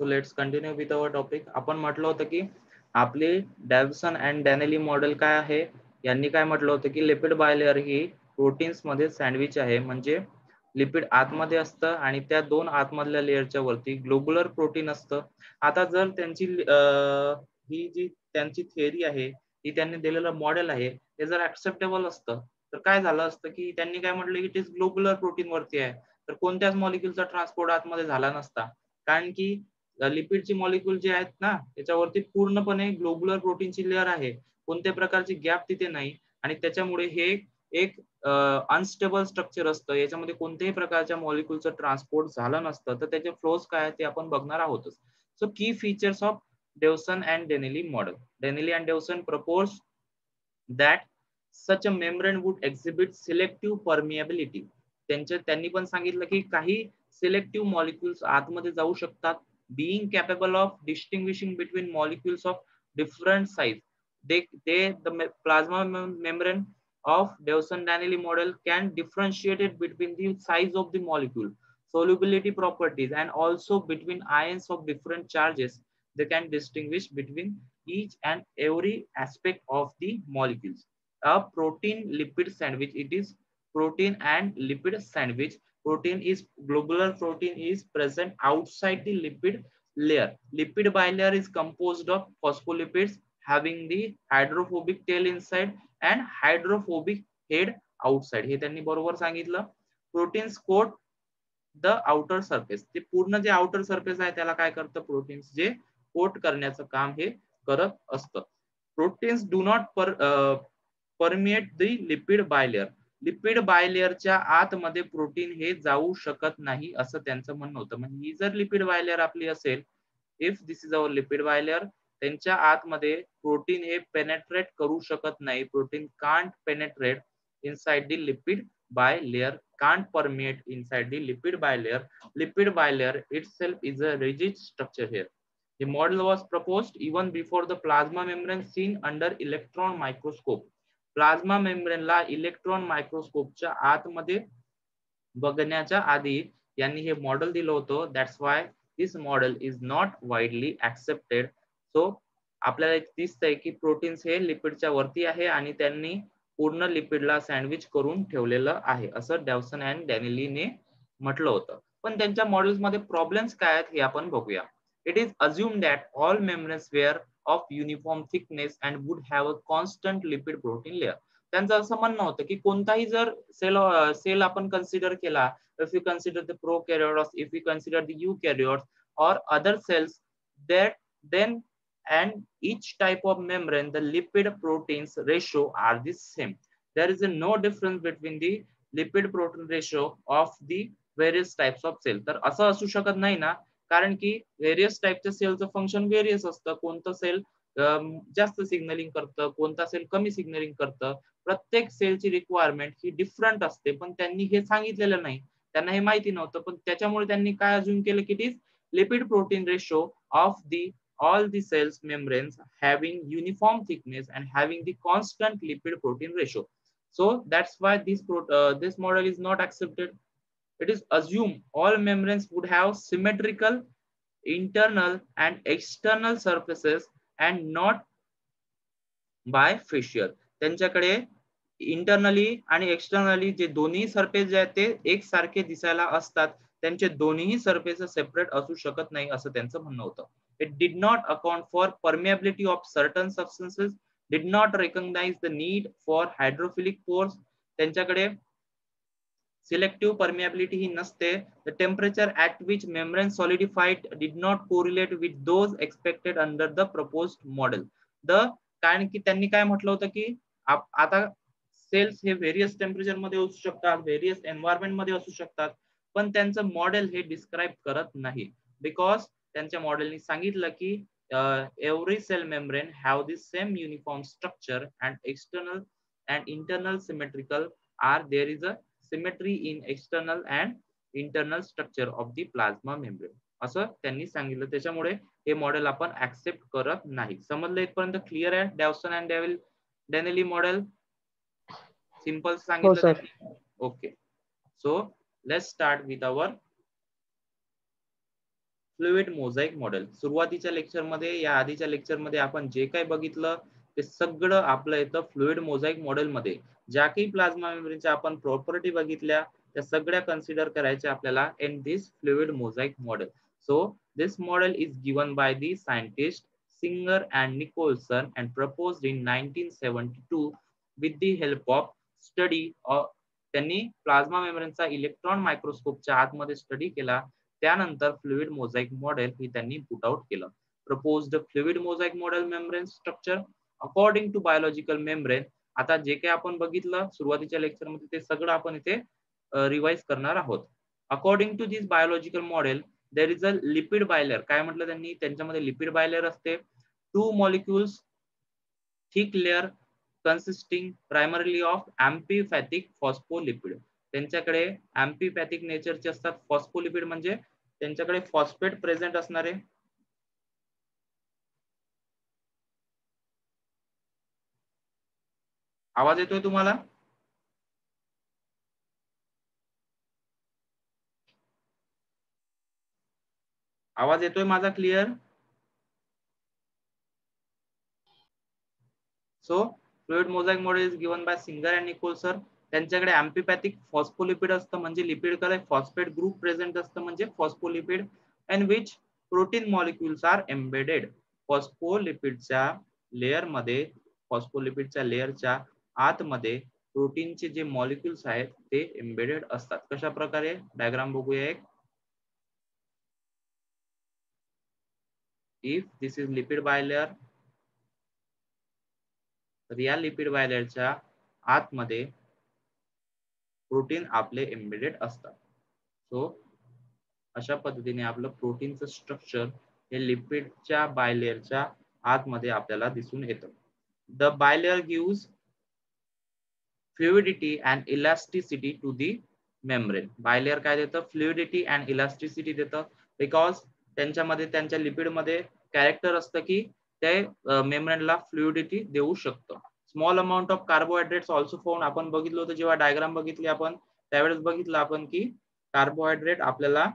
So let's continue with our topic. आपण म्हटलं होतं की आपले डॅव्सन अँड डॅनेली मॉडेल काय आहे, यांनी काय म्हटलं होतं की लिपिड बायलेअर ही प्रोटीन्स मध्ये सँडविच आहे. म्हणजे लिपिड आतमध्ये असतं आणि त्या दोन आतमधल्या लेअरच्या वरती ग्लोब्युलर प्रोटीन असतं. आता जर त्यांची ही जी त्यांची थिअरी आहे, ही त्यांनी दिलेलं मॉडेल आहे, हे जर ऍक्सेप्टेबल असतं तर काय झालं असतं की त्यांनी काय म्हटलं की इट इज ग्लोब्युलर प्रोटीन वरती आहे, तर कोणत्याच मॉलिक्युलचा ट्रान्सपोर्ट आतमध्ये झाला नसता. कारण की लिपिडची मॉलिक्युल जे आहेत ना, त्याच्यावरती पूर्णपणे ग्लोब्युलर प्रोटीनची लेअर आहे, कोणत्याही प्रकारची गॅप तिथे नाही आणि त्याच्यामुळे हे एक अनस्टेबल स्ट्रक्चर असतं. याच्यामध्ये कोणत्याही प्रकारच्या मॉलिक्युलचं ट्रान्सपोर्ट झालं नसतं. तर त्याचे फ्लोज काय आहेत ते आपण बघणार आहोतच. सो की features of Dawson and Dennelly model. Dennelly and Dawson proposed that such a membrane would exhibit selective permeability. त्यांनी पण सांगितलं की काही सिलेक्टिव्ह मॉलिक्युल्स आतमध्ये जाऊ शकतात, being capable of distinguishing between molecules of different size. The plasma membrane of Dawson-Danieli model can differentiate it between the size of the molecule, solubility properties, and also between ions of different charges. They can distinguish between each and every aspect of the molecules. A protein lipid sandwich, it is protein and lipid sandwich. Protein is globular protein is present outside the lipid layer. Lipid bilayer is composed of phospholipids having the hydrophobic tail inside and hydrophobic head outside. हे त्यांनी बरोबर सांगितलं. Proteins coat the outer surface, ते पूर्ण जे outer surface आहे त्याला काय करतं, प्रोटीन्स जे कोट करण्याचं काम हे करत असतं. Proteins do not permeate the lipid bilayer. Lipid बायलेअरच्या आतमध्ये प्रोटीन हे जाऊ शकत नाही असं त्यांचं म्हणणं होतं. म्हणजे ही जर लिपिड बायलेअर आपली असेल, if this is our lipid bilayer, त्यांच्या आतमध्ये प्रोटीन हे पेनेट्रेट करू शकत नाही. Protein can't penetrate inside the lipid bilayer, can't permeate inside the lipid bilayer. Lipid bilayer itself is a rigid structure here. The model was proposed even before the plasma membrane seen under electron microscope. Plasma membrane ला electron मायक्रोस्कोपच्या आतमध्ये बघण्याच्या आधी यांनी हे model दिलं होतं. That's why this model is not widely accepted. So आपल्याला दिसतंय की प्रोटीन्स हे लिपिडच्या वरती आहे आणि त्यांनी पूर्ण लिपिडला सँडविच करून ठेवलेलं आहे, असं डॅवसन अँड डॅनेलीने म्हटलं होतं. पण त्यांच्या मॉडेल्समध्ये प्रॉब्लेम्स काय आहेत हे आपण बघूया. It is assume that all membranes were of uniform thickness and would have a constant lipid protein layer. त्यांचं असं म्हणणं होतं की कोणताही जर सेल आपण कन्सिडर केला, if we consider the prokaryotes, if we consider the eukaryotes or other cells, that then and each type of membrane, the lipid proteins ratio are the same. There is no difference between the lipid protein ratio of the various types of cell. तर असं असू शकत नाही ना, कारण की various टाइपच्या सेलचं function various असतं. कोणतं सेल जास्त सिग्नलिंग करतं, कोणता सेल कमी सिग्नलिंग करतं. प्रत्येक सेलची रिक्वायरमेंट ही डिफरंट असते, पण त्यांनी हे सांगितलेलं नाही, त्यांना हे माहिती नव्हतं. पण त्याच्यामुळे त्यांनी काय अज्युम केलं की it is lipid protein ratio of the all the cells membranes having uniform thickness and having the constant lipid protein ratio. So that's why this model is not accepted. It is assumed all membranes would have symmetrical internal and external surfaces and not bifacial. त्यांच्याकडे internally आणि externally जे दोन्ही surface जे आहेत ते एकसारखे दिसायला असतात. त्यांचे दोन्ही सरफेस सेपरेट असू शकत नाही असं त्यांचं म्हणणं होतं. It did not account for permeability of certain substances, did not recognize the need for hydrophilic pores. त्यांच्याकडे selective permeability ही नसते. The temperature at which membrane solidified did not correlate with those expected under the proposed model. कारण की त्यांनी काय म्हटलं होतं की आता सेल्स हे व्हेरियस टेम्परेचर मध्ये असू शकतात, व्हेरियस एन्व्हायरमेंट मध्ये असू शकतात, पण त्यांचं मॉडेल हे डिस्क्राईब करत नाही. बिकॉज त्यांच्या मॉडेलनी सांगितलं की every cell membrane have the same uniform structure and external and internal symmetrical are there is a symmetry in external and internal structure of the plasma membrane असं त्यांनी सांगितलं. त्याच्यामुळे हे मॉडेल आपण ऍक्सेप्ट करत नाही. समजलं इथपर्यंत क्लिअर आहे? Davson and Danielli model simple सांगितलं त्यांनी. Okay, so let's start with our fluid mosaic model. सुरुवातीच्या लेक्चरमध्ये, या आधीच्या लेक्चरमध्ये आपण जे काही बघितलं ते सगळं आपलं येतं फ्लुइड मोझाईक मॉडेलमध्ये. ज्या काही प्लाझ्मा मेम्ब्रेनच्या आपण प्रॉपर्टी बघितल्या त्या सगळ्या कन्सिडर करायच्या आपल्याला in this fluid mosaic model. So this model is given by the scientist Singer and Nicholson and proposed in 1972 with the help of study of त्यांनी प्लाझ्मा मेम्ब्रेनचा इलेक्ट्रॉन मायक्रोस्कोपच्या आतमध्ये स्टडी केला. त्यानंतर फ्लुइड मोझाईक मॉडेल ही त्यांनी put out केलं. Proposed fluid mosaic model membrane structure according to biological membrane. आता जे काही आपण बघितलं सुरुवातीच्या लेक्चरमध्ये ते सगळं आपण इथे रिवाइज करणार आहोत. According to this biological model there is a lipid bilayer. काय म्हटलं त्यांनी, त्यांच्यामध्ये लिपिड बायलेअर असते. 2 molecules thick layer consisting primarily of amphipathic phospholipid. त्यांच्याकडे amphipathic नेचरचे असतात. फॉस्फोलिपिड म्हणजे त्यांच्याकडे फॉस्फेट प्रेझेंट असणारे. आवाज येतोय तुम्हाला? आवाज येतोय माझा clear? So fluid mosaic model is given by Singer and Nicholson. त्यांच्याकडे एम्फिपॅथिक फॉस्फोलिपिड असतं म्हणजे लिपिड कडे फॉस्फेट ग्रुप प्रेझेंट असतं म्हणजे phospholipid, in which protein molecules are embedded. फॉस्फोलिपिडच्या लेअरमध्ये, फॉस्फोलिपिडच्या लेअरच्या आतमध्ये प्रोटीनचे जे मॉलिक्युल्स आहेत ते एम्बेडेड असतात. कशा प्रकारे, डायग्राम बघूया एक. इफ दिस इज लिपिड बायलेअर, तर या लिपिड बायलेअरच्या आतमध्ये प्रोटीन आपले एम्बेडेड असतात. सो अशा पद्धतीने आपलं प्रोटीनचं स्ट्रक्चर हे लिपिडच्या बायलेअरच्या आतमध्ये आपल्याला दिसून येतं. The bilayer gives fluidity and elasticity to the membrane. Bilayer काय देतं, फ्लुइडिटी अँड इलास्टिसिटी देतं. बिकॉज त्यांच्यामध्ये, त्यांच्या लिपिडमध्ये कॅरेक्टर असतं की ते मेम्ब्रेनला फ्लुइडिटी देऊ शकतं. Small amount of carbohydrates also found. आपण बघितलं होतं जेव्हा डायग्राम बघितली आपण त्यावेळेस बघितलं आपण की कार्बोहायड्रेट आपल्याला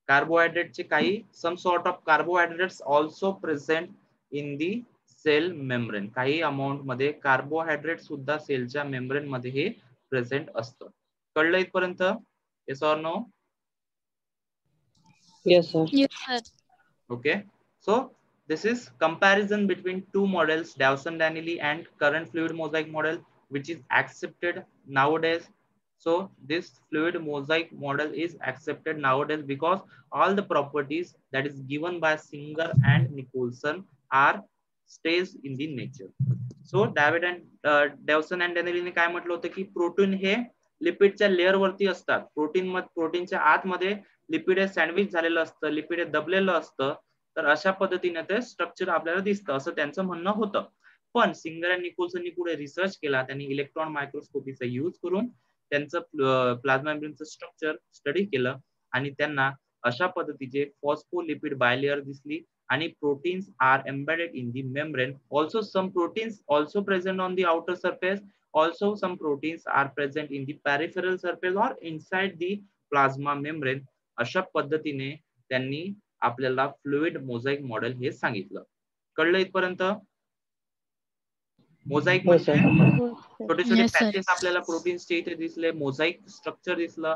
कार्बोहायड्रेटचे काही some sort of carbohydrates also present in the cell membrane. काही अमाउंट मध्ये कार्बोहायड्रेट सुद्धा सेलच्या मेम्ब्रेन मध्ये हे प्रेझेंट असतं. कळलं इथपर्यंत? Yes or no? Yes, sir. Yes, sir. Okay. So this is comparison between two models, Dawson-Danelli and current fluid mosaic model, which is accepted nowadays. So this fluid mosaic model is accepted nowadays because all the properties that is given by Singer and Nicholson are stays in the nature. So Dawson and Danelli ने काय म्हटलं होतं की protein हे लिपिडच्या layer वरती असतात. प्रोटीनच्या आतमध्ये lipid हे सँडविच झालेलं असतं, लिपिड हे दबलेलं असतं. तर अशा पद्धतीने ते स्ट्रक्चर आपल्याला दिसतं असं त्यांचं म्हणणं होतं. पण सिंगर आणि निकोल्सननी पुढे रिसर्च केला. त्यांनी इलेक्ट्रॉन मायक्रोस्कोपीचा यूज करून त्यांचं प्लाझ्मा मेम्ब्रेनचं स्ट्रक्चर स्टडी केलं आणि त्यांना अशा पद्धतीचे फॉस्फोलिपिड बायलेअर दिसली आणि proteins are embedded in the membrane. Also some proteins also present on the outer surface. Also some proteins are present in the peripheral surface or inside the plasma membrane. अशा पद्धतीने त्यांनी आपल्याला fluid mosaic model हे सांगितलं. कळलं इथपर्यंत? Mosaic म्हणजे छोटे छोटे पॅचेस आपल्याला प्रोटीन्सचे इथे दिसले, मोझाईक स्ट्रक्चर दिसलं.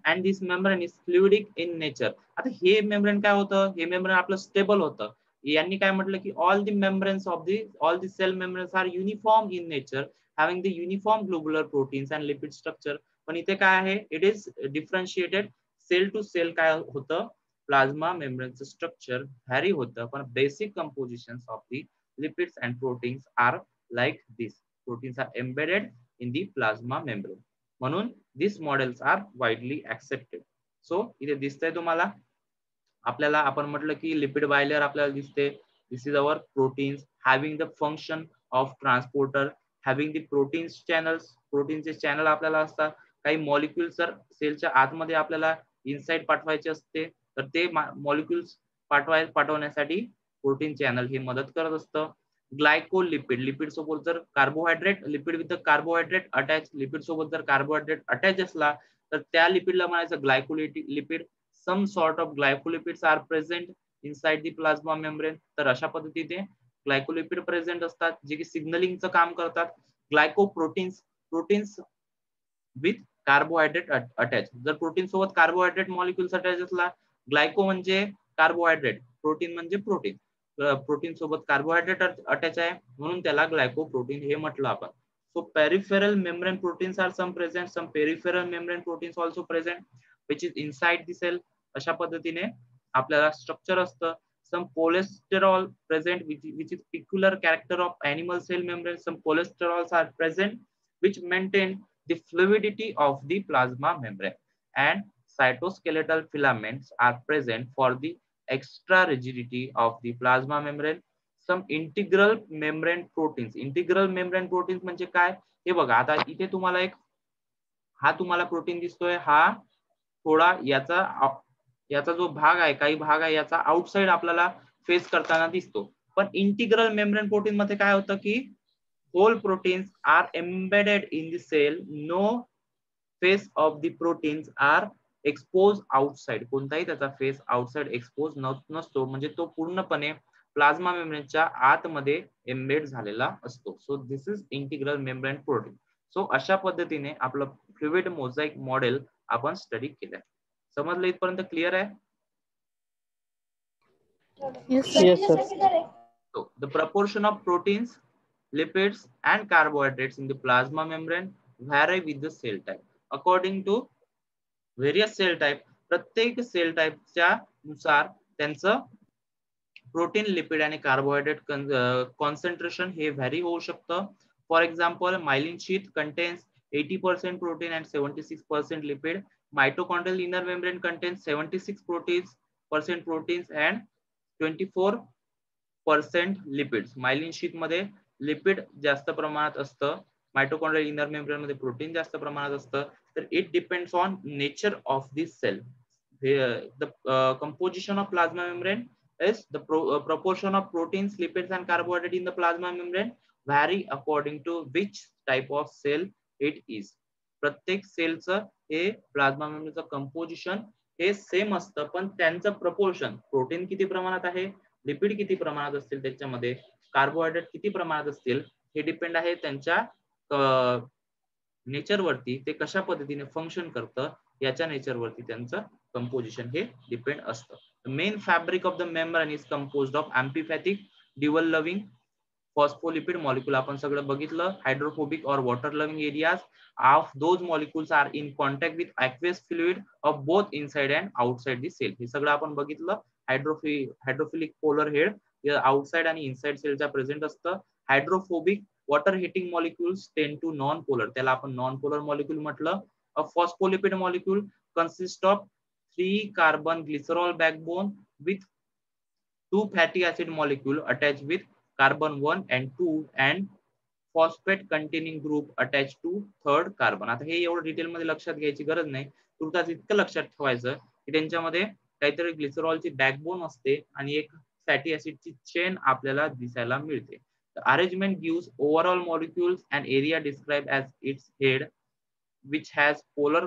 And this membrane is fluidic in nature. आता हे मेम्ब्रेन काय होतं, हे मेम्ब्रेन आपलं स्टेबल होतं. यांनी काय म्हटलं की all the membranes of the cell membranes are uniform in nature, having the uniform globular proteins and lipid structure. पण इथे काय आहे, it is differentiated. Cell to cell काय होतं, प्लाझ्मा मेम्ब्रेनचं स्ट्रक्चर व्हॅरी होतं, पण basic composition of the lipids and proteins are like this. Proteins are embedded in the plasma membrane. म्हणून these models are widely accepted. So इथे दिसतंय तुम्हाला, आपल्याला आपण म्हटलं की लिपिड बायलेअर आपल्याला दिसते. This is our proteins having the function of transporter, having the proteins channels. प्रोटीनचे चॅनल आपल्याला असतात. काही मॉलिक्युल्स जर सेलच्या आतमध्ये आपल्याला इनसाइड पाठवायचे असते तर ते मॉलिक्युल्स पाठवण्यासाठी प्रोटीन चॅनल हे मदत करत असतं. ग्लायकोलिपिड, लिपिड सोबत जर carbohydrate, lipid with carbohydrate attach, lipid सोबत जर कार्बोहायड्रेट अटॅच असला तर त्या लिपिडला म्हणायचं glycolipid. Some sort of glycolipids are present inside the plasma membrane. तर अशा पद्धतीने ग्लायकोलिपिड प्रेझेंट असतात जे की सिग्नलिंगचं काम करतात. Glycoproteins, proteins with carbohydrate attach. जर प्रोटीन सोबत कार्बोहायड्रेट मॉलिक्युल्स अटॅच असला, ग्लायको म्हणजे कार्बोहायड्रेट, प्रोटीन म्हणजे प्रोटीन, प्रोटीन सोबत कार्बोहायड्रेट अटॅच आहे म्हणून त्याला ग्लायकोप्रोटीन हे म्हटलं आपण. So peripheral membrane proteins are some present, some peripheral membrane proteins also present which is inside the cell. अशा पद्धतीने आपल्याला स्ट्रक्चर असतं. some cholesterol present which is peculiar character of animal cell membrane. Some cholesterols are present which maintain the fluidity of the plasma membrane, and cytoskeletal filaments are present for the extra rigidity of the plasma membrane. Some integral membrane proteins. Integral membrane proteins म्हणजे काय हे बघा. आता इथे तुम्हाला एक हा तुम्हाला प्रोटीन दिसतोय, हा थोडा याचा जो भाग आहे, काही भाग आहे याचा आउटसाइड आपल्याला फेस करताना दिसतो. पण इंटिग्रल मेम्ब्रेन प्रोटीन मध्ये काय होतं की whole proteins are embedded in the cell. No face of the proteins are expose outside. कोणताही त्याचा फेस आउटसाइड एक्सपोज नसतो, म्हणजे तो पूर्णपणे प्लाझ्मा मेम्ब्रेनच्या आतमध्ये एम्बेड झालेला असतो. So this is integral membrane protein. So अशा पद्धतीने आपलं फ्लुइड मोझाइक मॉडेल आपण स्टडी केलंय. समजलं इथपर्यंत? क्लिअर आहे? Yes, sir. Yes, sir. So the proportion of proteins, lipids and carbohydrates in the plasma membrane vary with the cell type. According to various cell type, प्रत्येक sale टाईपच्या नुसार त्यांचं protein, lipid आणि carbohydrate concentration हे vary होऊ शकतं. For example myelin sheath contains 80% protein and 76% lipid. Mitochondrial inner membrane contains 76% proteins and 24% lipids. Myelin sheath मध्ये lipid जास्त प्रमाणात असतं, मायटोकॉन्ड्रियल इनर मेम्ब्रेन मध्ये प्रोटीन जास्त प्रमाणात असतं. तर it depends on nature of this cell. The composition of plasma membrane is the proportion of proteins, lipids and carbohydrate in the plasma membrane vary according to which type of cell it is. प्रत्येक सेलचं हे plasma मेम्ब्रेनचं composition हे same असतं, पण त्यांचं proportion, protein किती प्रमाणात आहे, lipid किती प्रमाणात असतील त्याच्यामध्ये, कार्बोहायड्रेट किती प्रमाणात असतील, हे डिपेंड आहे त्यांच्या नेचरवरती. ते कशा पद्धतीने फंक्शन करतं याच्या नेचरवरती त्यांचं कंपोजिशन हे डिपेंड असतं. The main fabric of the membrane is composed of amphipathic, dual loving phospholipid molecule. आपण सगळं बघितलं. Hydrophobic or water loving areas of those molecules are in contact with aqueous fluid of both inside and outside the cell. हे सगळं आपण बघितलं. Hydrophilic polar head outside आणि inside सेलच्या present असतं. हायड्रोफोबिक वॉटर हिटिंग मॉलिक्युल्स टेंड to non polar, त्याला आपण नॉन पोलर मॉलिक्यूल म्हटलं. अ phospholipid molecule consist of 3 carbon glycerol backbone with 2 fatty acid molecule attached with carbon 1 and 2 and phosphate containing group attached to third carbon. आता हे एवढं detail मध्ये लक्षात घ्यायची गरज नाही, तुर्तास इतकं लक्षात ठेवायचं की त्यांच्यामध्ये काहीतरी ग्लिसरॉलची बॅकबोन असते आणि एक फॅटी ऍसिडची चेन आपल्याला दिसायला मिळते. Arrangement gives overall molecules and area describe as its head which has polar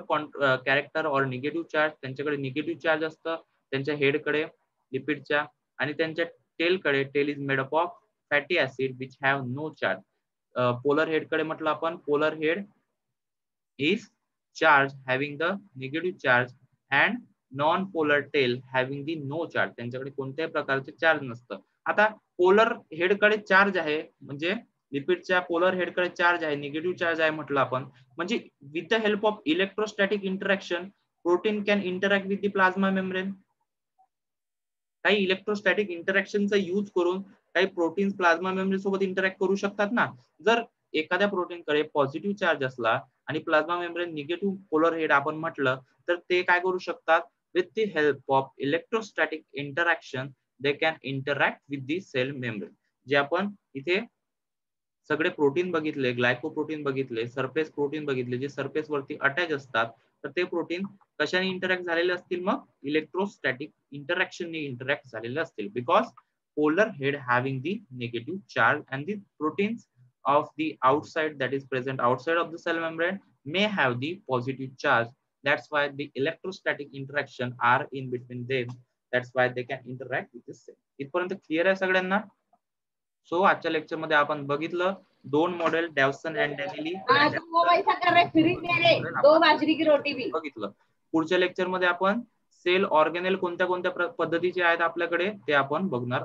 character or negative charge. त्यांच्याकडे निगेटिव्ह चार्ज असतं त्यांच्या हेडकडे लिपिडच्या, आणि त्यांच्या टेलकडे, tail is made up of fatty acid which have no charge. Polar हेडकडे म्हटलं आपण, polar head is charge having the negative charge and non-polar tail having the no charge. त्यांच्याकडे कोणत्याही प्रकारचे चार्ज नसतं. आता पोलर हेडकडे चार्ज आहे म्हणजे लिपिडच्या पोलर हेडकडे चार्ज आहे, निगेटिव्ह चार्ज आहे म्हटलं आपण, म्हणजे with the help of electrostatic interaction protein can interact with the plasma membrane. काही इलेक्ट्रोस्टॅटिक इंटरॅक्शनचा यूज करून काही प्रोटीन्स प्लाझ्मा मेम्ब्रेन सोबत इंटरॅक्ट करू शकतात ना. जर एखाद्या प्रोटीनकडे पॉझिटिव्ह चार्ज असला आणि plasma membrane negative polar head आपण म्हटलं, तर ते काय करू शकतात, with the help of electrostatic interaction they can interact with the cell membrane. जे आपण इथे सगळे प्रोटीन बघितले, ग्लायकोप्रोटीन बघितले, सरफेस प्रोटीन बघितले, जे सरफेस वरती अटॅच असतात, तर ते प्रोटीन कशाने इंटरॅक्ट झालेले असतील, मग इलेक्ट्रोस्टॅटिक इंटरॅक्शनने इंटरॅक्ट झालेले असतील. Because polar head having the negative charge and the proteins of the outside that is present outside of the cell membrane may have the positive charge That's why the electrostatic interaction are in between them. That's why they can interact with the cell. इथपर्यंत clear आहे सगळ्यांना? So आजच्या lecture मध्ये आपण बघितलं दोन model डॅवसन and डॅनिली बघितलं. पुढच्या लेक्चर मध्ये आपण सेल ऑर्गेनेल कोणत्या कोणत्या पद्धतीचे आहेत आपल्याकडे ते आपण बघणार